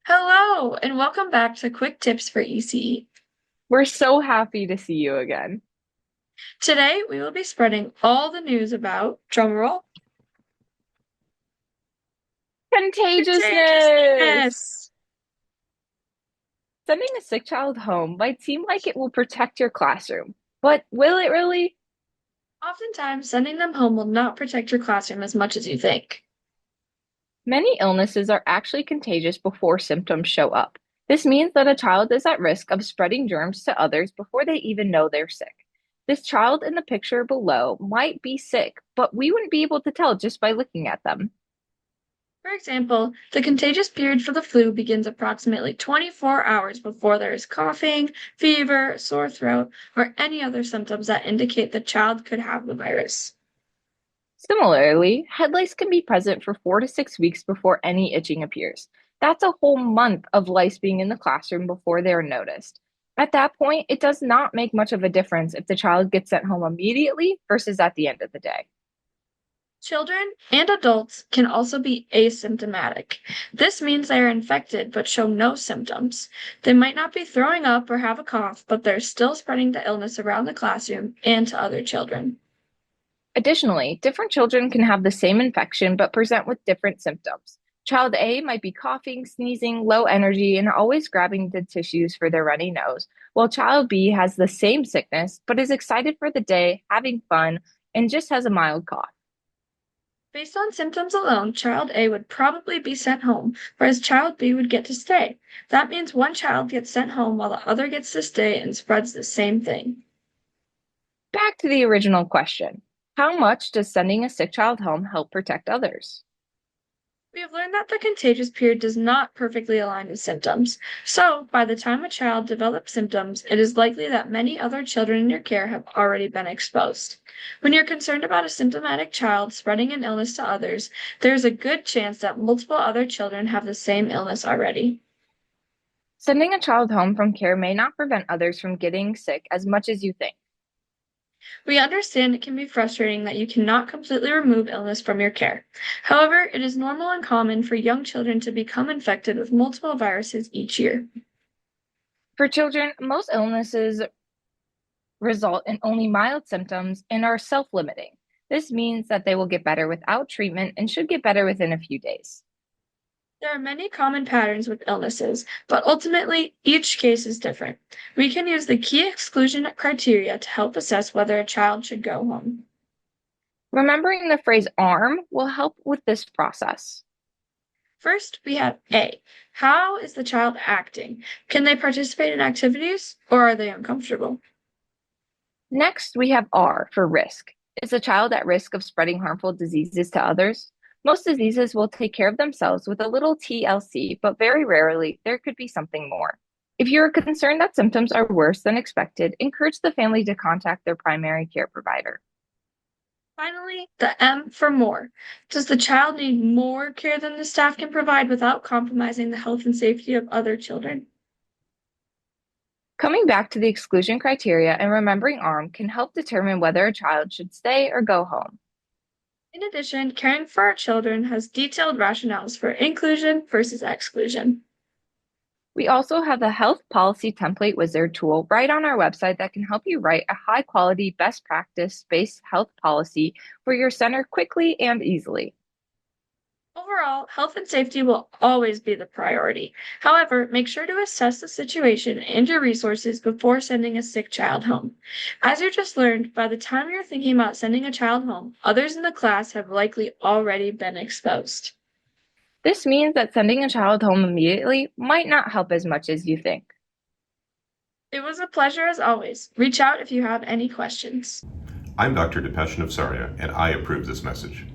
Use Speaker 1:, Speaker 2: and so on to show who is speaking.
Speaker 1: Hello, and welcome back to Quick Tips for ECE.
Speaker 2: We're so happy to see you again.
Speaker 1: Today, we will be spreading all the news about, drumroll,
Speaker 2: Contagiousness!
Speaker 1: contagiousness.
Speaker 2: Sending a sick child home might seem like it will protect your classroom, but will it really?
Speaker 1: Oftentimes, sending them home will not protect your classroom as much as you think.
Speaker 2: Many illnesses are actually contagious before symptoms show up. This means that a child is at risk of spreading germs to others before they even know they're sick. This child in the picture below might be sick, but we wouldn't be able to tell just by looking at them.
Speaker 1: For example, the contagious period for the flu begins approximately 24 hours before there is coughing, fever, sore throat, or any other symptoms that indicate the child could have the virus.
Speaker 2: Similarly, head lice can be present for 4 to 6 weeks before any itching appears. That's a whole month of lice being in the classroom before they are noticed. At that point, it does not make much of a difference if the child gets sent home immediately versus at the end of the day.
Speaker 1: Children and adults can also be asymptomatic. This means they are infected but show no symptoms. They might not be throwing up or have a cough, but they're still spreading the illness around the classroom and to other children.
Speaker 2: Additionally, different children can have the same infection but present with different symptoms. Child A might be coughing, sneezing, low energy, and always grabbing the tissues for their runny nose, while child B has the same sickness but is excited for the day, having fun, and just has a mild cough.
Speaker 1: Based on symptoms alone, child A would probably be sent home, whereas child B would get to stay. That means one child gets sent home while the other gets to stay and spreads the same thing.
Speaker 2: Back to the original question. How much does sending a sick child home help protect others?
Speaker 1: We have learned that the contagious period does not perfectly align with symptoms. So, by the time a child develops symptoms, it is likely that many other children in your care have already been exposed. When you're concerned about a symptomatic child spreading an illness to others, there is a good chance that multiple other children have the same illness already.
Speaker 2: Sending a child home from care may not prevent others from getting sick as much as you think.
Speaker 1: We understand it can be frustrating that you cannot completely remove illness from your care. However, it is normal and common for young children to become infected with multiple viruses each year.
Speaker 2: For children, most illnesses result in only mild symptoms and are self-limiting. This means that they will get better without treatment and should get better within a few days.
Speaker 1: There are many common patterns with illnesses, but ultimately, each case is different. We can use the key exclusion criteria to help assess whether a child should go home.
Speaker 2: Remembering the phrase arm will help with this process.
Speaker 1: First, we have A. How is the child acting? Can they participate in activities, or are they uncomfortable?
Speaker 2: Next, we have R for risk. Is the child at risk of spreading harmful diseases to others? Most diseases will take care of themselves with a little TLC, but very rarely there could be something more. If you're concerned that symptoms are worse than expected, encourage the family to contact their primary care provider.
Speaker 1: Finally, the M for more. Does the child need more care than the staff can provide without compromising the health and safety of other children?
Speaker 2: Coming back to the exclusion criteria and remembering ARM can help determine whether a child should stay or go home.
Speaker 1: In addition, caring for our children has detailed rationales for inclusion versus exclusion.
Speaker 2: We also have a health policy template wizard tool right on our website that can help you write a high quality, best practice based health policy for your center quickly and easily.
Speaker 1: Overall, health and safety will always be the priority. However, make sure to assess the situation and your resources before sending a sick child home. As you just learned, by the time you're thinking about sending a child home, others in the class have likely already been exposed.
Speaker 2: This means that sending a child home immediately might not help as much as you think.
Speaker 1: It was a pleasure as always. Reach out if you have any questions.
Speaker 3: I'm Dr. Depesh Navsaria, and I approve this message.